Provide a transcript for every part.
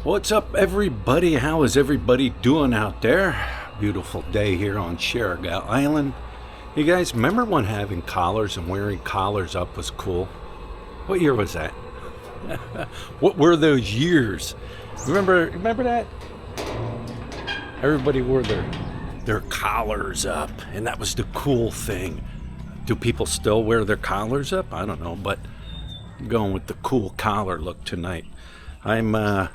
What's up, everybody? How is everybody doing out there? Beautiful day here on Extravagant Island. You guys remember when having collars and wearing collars up was cool? What year was that? What were those years? Remember that? Everybody wore their collars up, and that was the cool thing. Do people still wear their collars up? I don't know, but I'm going with the cool collar look tonight. I'm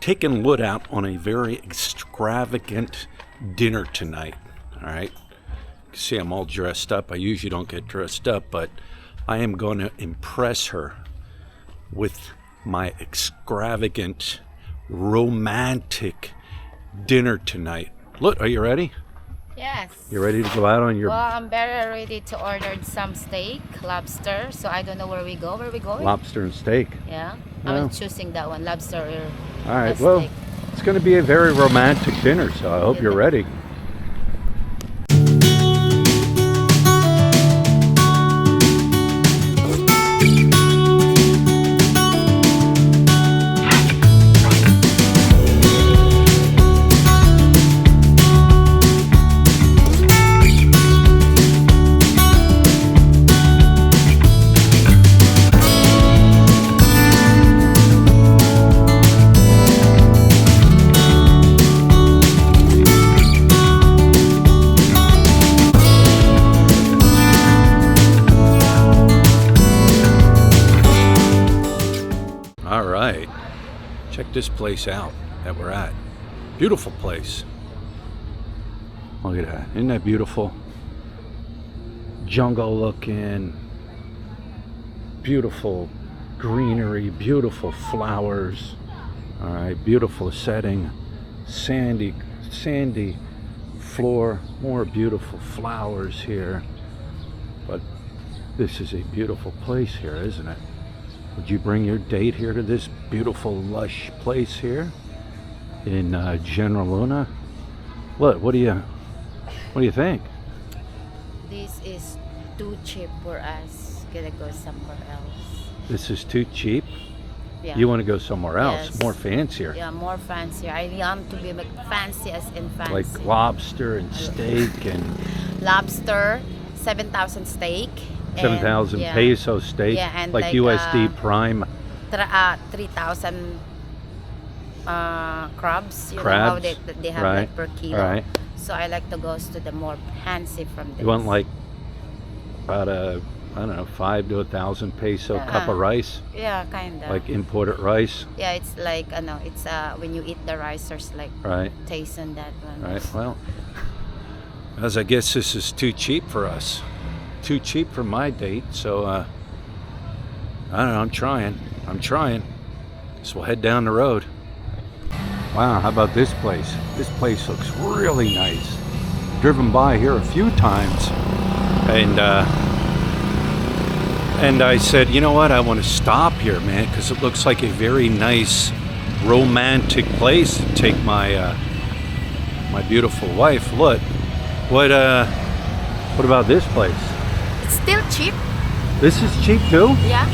taking Wood out on a very extravagant dinner tonight. All right. You see, I'm all dressed up. I usually don't get dressed up, but I am going to impress her with my extravagant, romantic dinner tonight. Look, are you ready? Yes. You ready to go out on your... Well, I'm very ready to order some steak, lobster. So I don't know where we go. Where are we going? Lobster and steak. Yeah. Yeah. I'm choosing that one, lobster or All right, well, steak. it's going to be a very romantic dinner, so I hope you're ready. All right, check this place out that we're at. Beautiful place. Look at that. Isn't that beautiful? Jungle looking. Beautiful greenery, beautiful flowers. All right, beautiful setting. Sandy floor, more beautiful flowers here. But this is a beautiful place here, isn't it? Would you bring your date here to this beautiful, lush place here in General Luna? What do you think? This is too cheap for us. Gotta go somewhere else. This is too cheap? Yeah. You want to go somewhere else, Yes. more fancier? Yeah, more fancier. I want to be fancy as in fancy. Like lobster and steak and Lobster, 7,000 steak. 7,000 and, peso steak, Yeah, and like USD Prime. 3,000 crabs. You know Crabs, how they have right, like per kilo. right. So I like to go to the more fancy from this. You want like about I don't know, 5 to 1,000 peso cup of rice, Yeah, kind of. like imported rice. Yeah, it's like it's when you eat the rice, there's like Right. taste in that one. Right. Well, as I guess this is too cheap for us. Too cheap for my date, so I don't know, I'm trying. So we'll head down the road. Wow, how about this place? This place looks really nice. Driven by here a few times, and I said, you know what, I want to stop here, man, because it looks like a very nice romantic place to take my my beautiful wife. Look, what about this place? It's still cheap. This is cheap too? Yeah.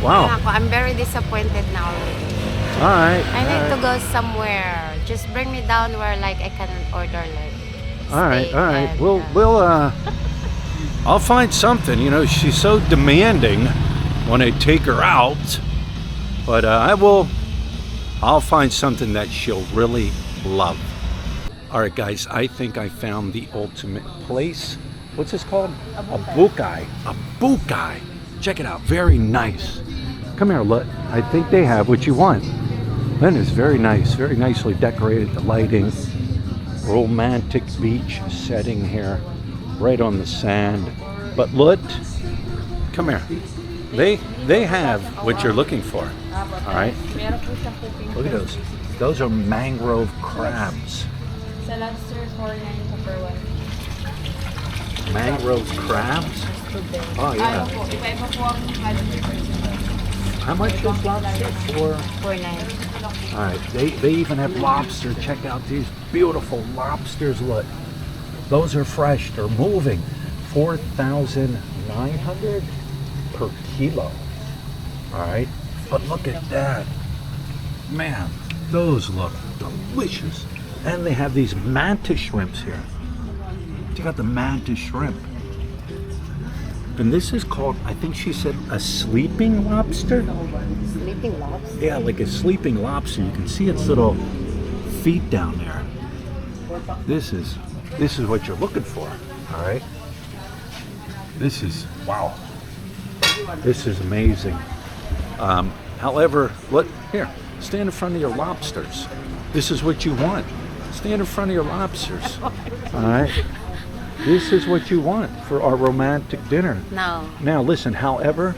Wow. I'm very disappointed now. All right. I need to go somewhere. Just bring me down where like I can order like. All right. steak All right. and, We'll I'll find something. You know, she's so demanding when I take her out, but I'll find something that she'll really love. All right, guys. I think I found the ultimate place. What's this called? A bukai. A bukai. Check it out. Very nice. Come here, look. I think they have what you want. That is very nice. Very nicely decorated. The lighting. Romantic beach setting here. Right on the sand. But look. Come here. They have what you're looking for. All right. Look at those. Those are mangrove crabs. Sa lobster, 4.9 per one. Mangrove crabs? Oh yeah. How much is lobster? 4.9. Alright, they even have lobster. Check out these beautiful lobsters. Look. Those are fresh. They're moving. 4,900 per kilo. Alright. But look at that. Man. Those look delicious. And they have these mantis shrimps here. Check out the mantis shrimp. And this is called, I think she said, a sleeping lobster? Sleeping lobster? Yeah, like a sleeping lobster. You can see its little feet down there. This is what you're looking for, all right? This is, wow. This is amazing. However, look, here, stand in front of your lobsters. This is what you want. Stand in front of your lobsters, all right? This is what you want for our romantic dinner. No. Now listen, however,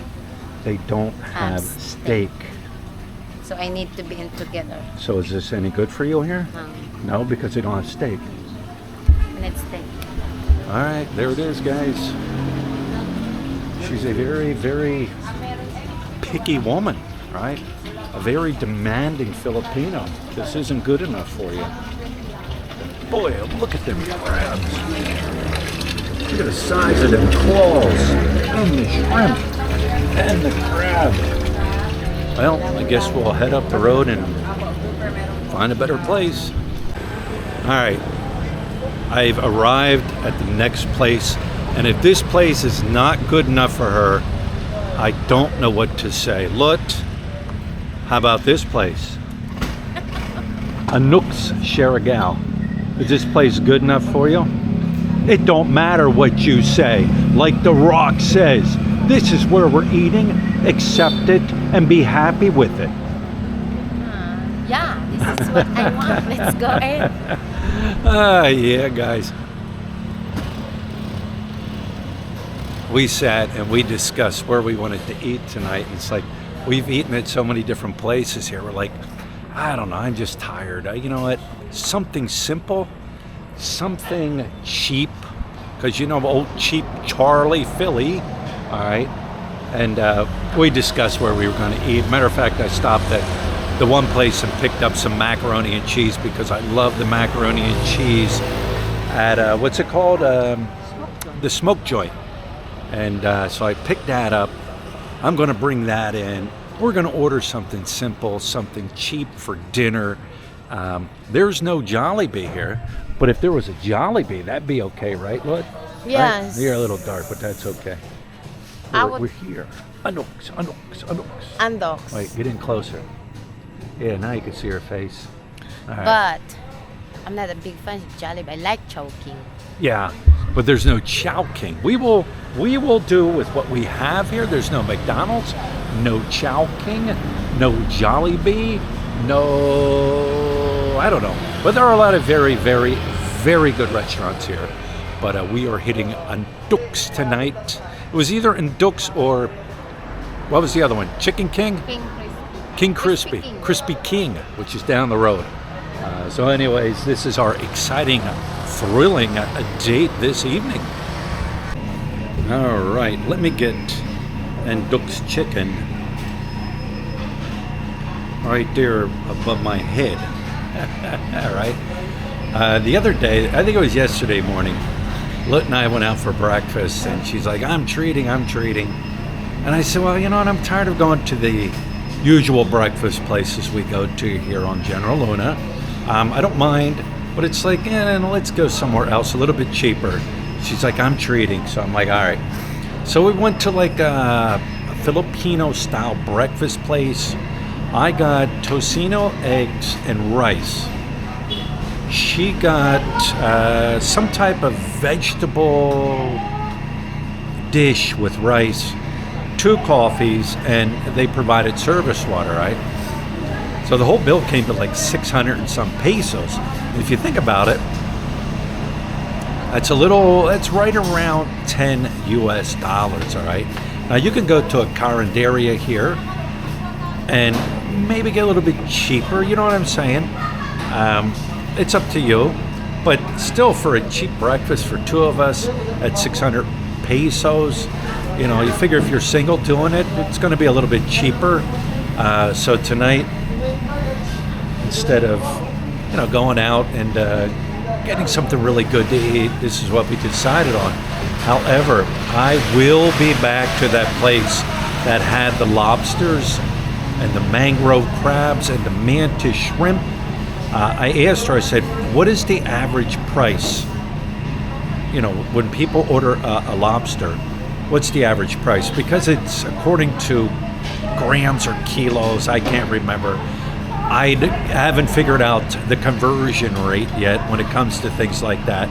they don't have steak. So I need to be in together. So is this any good for you here? No. No, because they don't have steak. And it's steak. All right, there it is, guys. She's a very, very picky woman, right? A very demanding Filipino. This isn't good enough for you. Boy, look at them crabs. Look at the size of them claws. And the shrimp. And the crab. Well, I guess we'll head up the road and find a better place. All right. I've arrived at the next place. And if this place is not good enough for her, I don't know what to say. Look, how about this place? Anook's Sharagal. Is this place good enough for you? It don't matter what you say. Like The Rock says, this is where we're eating. Accept it and be happy with it. Yeah, this is what I want. Let's go in. Yeah, guys. We sat and we discussed where we wanted to eat tonight. And it's like, we've eaten at so many different places here. We're like, I don't know, I'm just tired. You know what? Something simple, something cheap. Because you know, old cheap Charlie Philly. All right. And we discussed where we were going to eat. Matter of fact, I stopped at the one place and picked up some macaroni and cheese because I love the macaroni and cheese at, what's it called? The Smoke Joint. And so I picked that up. I'm going to bring that in. We're going to order something simple, something cheap for dinner. There's no Jollibee here, but if there was a Jollibee, that'd be okay, right, Lud? Yes. Right? You're a little dark, but that's okay. We're here. Anook's. Andox. Wait, get in closer. Yeah, now you can see her face. All right. But I'm not a big fan of Jollibee. I like Chowking. Yeah, but there's no Chowking. We will do with what we have here. There's no McDonald's, no Chowking, no Jollibee, no, I don't know. But there are a lot of very, very, very good restaurants here. But we are hitting Ungreatful tonight. It was either Ungreatful or, what was the other one? Chicken King? King Crispy. Crispy King, which is down the road. So anyways, this is our exciting, thrilling date this evening. All right, let me get Ungreatful's chicken right there above my head. All right. The other day, I think it was yesterday morning, Lut and I went out for breakfast, and she's like, I'm treating. And I said, well, you know what, I'm tired of going to the usual breakfast places we go to here on General Luna. I don't mind, but it's like, let's go somewhere else, a little bit cheaper. She's like, I'm treating. So I'm like, all right. So we went to like a Filipino-style breakfast place. I got tocino, eggs, and rice. She got some type of vegetable dish with rice, 2 coffees, and they provided service water, right? So the whole bill came to like 600 and some pesos. And if you think about it, that's right around 10 US dollars, all right? Now you can go to a carinderia here and maybe get a little bit cheaper, you know what I'm saying? It's up to you, but still for a cheap breakfast for 2 of us at 600 pesos, you know, you figure if you're single doing it, it's going to be a little bit cheaper. So tonight, instead of, you know, going out and getting something really good to eat, this is what we decided on. However, I will be back to that place that had the lobsters and the mangrove crabs and the mantis shrimp. I asked her, I said, what is the average price? You know, when people order a lobster, what's the average price? Because it's according to grams or kilos, I can't remember. I haven't figured out the conversion rate yet when it comes to things like that.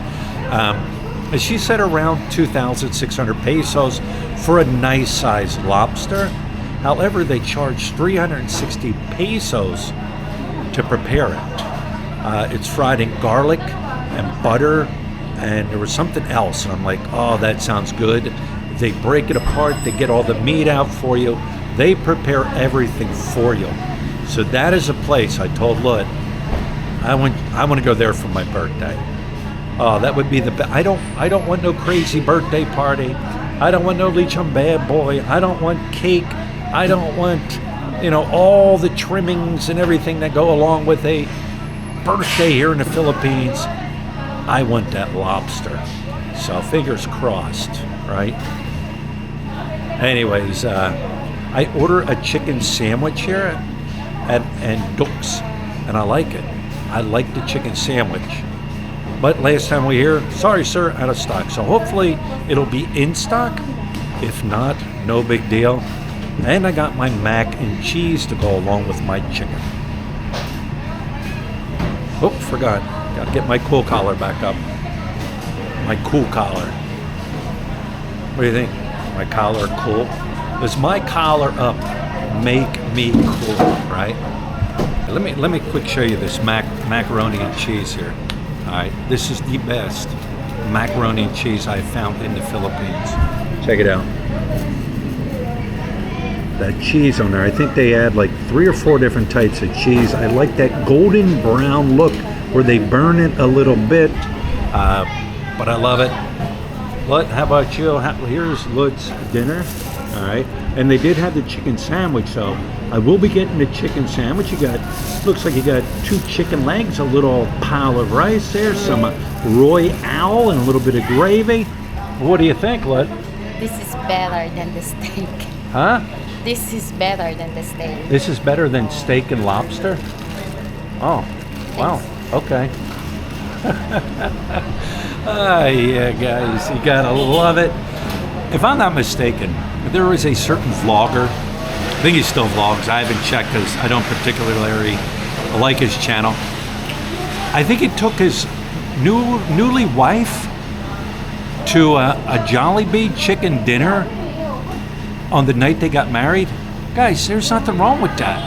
And she said around 2,600 pesos for a nice sized lobster. However, they charge 360 pesos to prepare it. It's fried in garlic and butter, and there was something else. And I'm like, oh, that sounds good. They break it apart, they get all the meat out for you. They prepare everything for you. So that is a place I told Lut, I want to go there for my birthday. Oh, that would be the best. I don't want no crazy birthday party. I don't want no lechon bad boy. I don't want cake. I don't want, you know, all the trimmings and everything that go along with a birthday here in the Philippines. I want that lobster. So fingers crossed, right? Anyways, I order a chicken sandwich here at Dux, and I like it. I like the chicken sandwich. But last time we were here, sorry sir, out of stock. So hopefully it'll be in stock. If not, no big deal. And I got my mac and cheese to go along with my chicken. Oh, forgot. Gotta get my cool collar back up. My cool collar. What do you think? My collar cool? Does my collar up make me cool, right? Let me quick show you this macaroni and cheese here. All right, this is the best macaroni and cheese I found in the Philippines. Check it out. That cheese on there, I think they add like 3 or 4 different types of cheese. I like that golden brown look where they burn it a little bit, but I love it. Lut, how about you? Here's Lut's dinner. All right, and they did have the chicken sandwich, so I will be getting the chicken sandwich. Looks like you got 2 chicken legs, a little pile of rice there, some royale, and a little bit of gravy. What do you think, Lut? This is better than the steak. Huh? This is better than the steak. This is better than steak and lobster? Oh, wow, okay. Yeah, guys, you gotta love it. If I'm not mistaken, there is a certain vlogger, I think he still vlogs, I haven't checked because I don't particularly like his channel. I think he took his newly wife to a Jollibee chicken dinner on the night they got married. Guys, there's nothing wrong with that.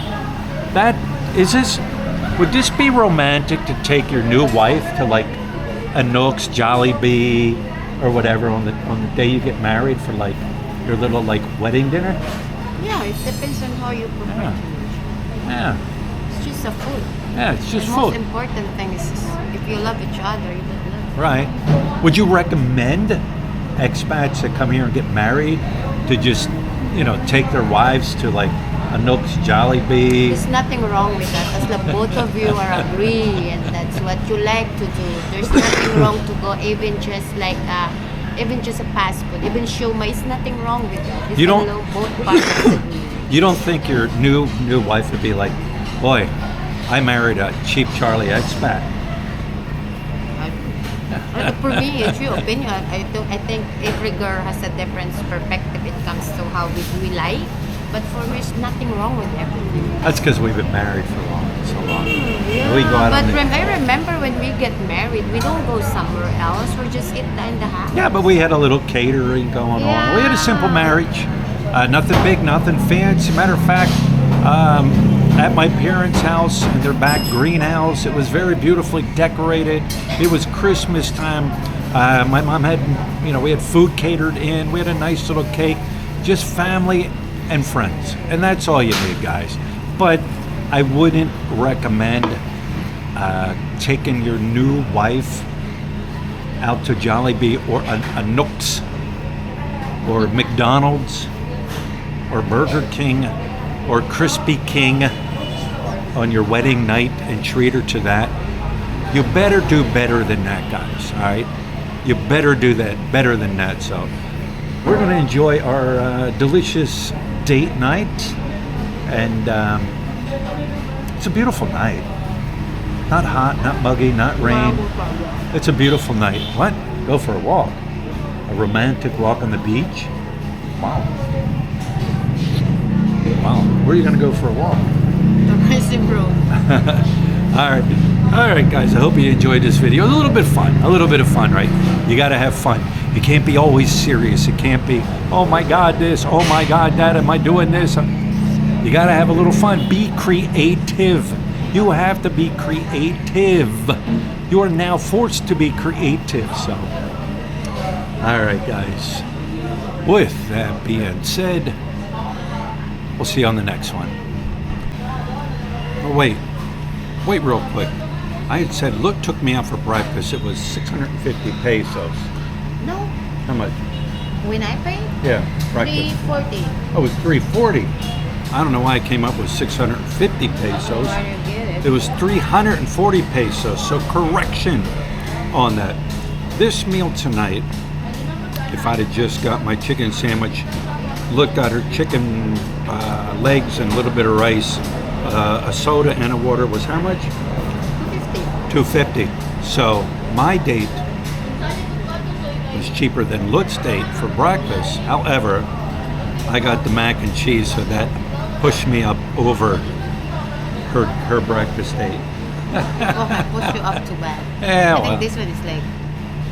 Would this be romantic to take your new wife to like a Nook's, Jollibee, or whatever on the day you get married for like your little like wedding dinner? Yeah, it depends on how you prepare it. Yeah. It's just a food. Yeah, it's just the food. most important thing is if you love each other, you would love. Right. Would you recommend expats that come here and get married to just, you know, take their wives to like a Nook's, Jollibee? There's nothing wrong with that, as the both of you are agree and that's what you like to do. There's nothing wrong to go even just a fast food, even shoma. Is nothing wrong with that. You don't- Both parties agree. You don't think your new wife would be like, boy, I married a cheap Charlie expat? For me, it's your opinion. I think every girl has a different perspective. It comes to how we like. But for me, there's nothing wrong with everything. That's because we've been married for so long. Yeah. We go out But on the- I remember when we get married, we don't go somewhere else. We just eat in the house. Yeah, but we had a little catering going on. We had a simple marriage. Nothing big, nothing fancy. Matter of fact, at my parents' house, in their back greenhouse, it was very beautifully decorated. It was Christmas time. My mom had, we had food catered in. We had a nice little cake. Just family and friends. And that's all you need, guys. But I wouldn't recommend taking your new wife out to Jollibee or a Nook's or McDonald's or Burger King or Krispy King on your wedding night and treat her to that. You better do better than that, guys, all right? You better do that better than that. So we're going to enjoy our delicious date night And it's a beautiful night. Not hot, not muggy, not rain. It's a beautiful night. What? Go for a walk. A romantic walk on the beach? Wow. Wow. Where are you going to go for a walk? The Mercy Road. All right, guys. I hope you enjoyed this video. A little bit of fun, right? You got to have fun. It can't be always serious. It can't be, oh my God, this. Oh my God, that. Am I doing this? You got to have a little fun. Be creative. You have to be creative. You are now forced to be creative. So, all right, guys. With that being said, we'll see you on the next one. Oh, wait real quick. I had said, look, took me out for breakfast. It was 650 pesos. No. How much? When I paid? Yeah, breakfast. 340. Oh, it was 340. I don't know why I came up with 650 pesos. Why you get it? It was 340 pesos. So correction on that. This meal tonight, if I'd have just got my chicken sandwich, looked at her chicken legs and a little bit of rice, a soda and a water was how much? 250. $2.50. So my date was cheaper than Lut's date for breakfast. However, I got the mac and cheese, so that pushed me up over her breakfast date. Okay, push you up too bad. Yeah, I well, think this one is like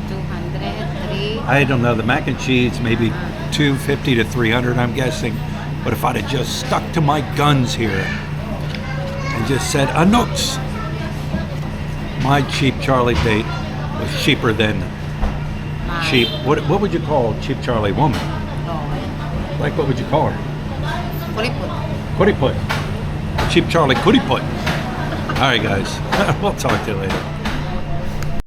200, 3. I don't know. The mac and cheese maybe 250 to 300, I'm guessing. But if I'd have just stuck to my guns here and just said Anooks, my cheap Charlie date was cheaper than cheap. What would you call a cheap Charlie woman? Oh, Like, what would you call her? Kuriput. Kuriput. Cheap Charlie Kuriput. All right, guys. We'll talk to you later.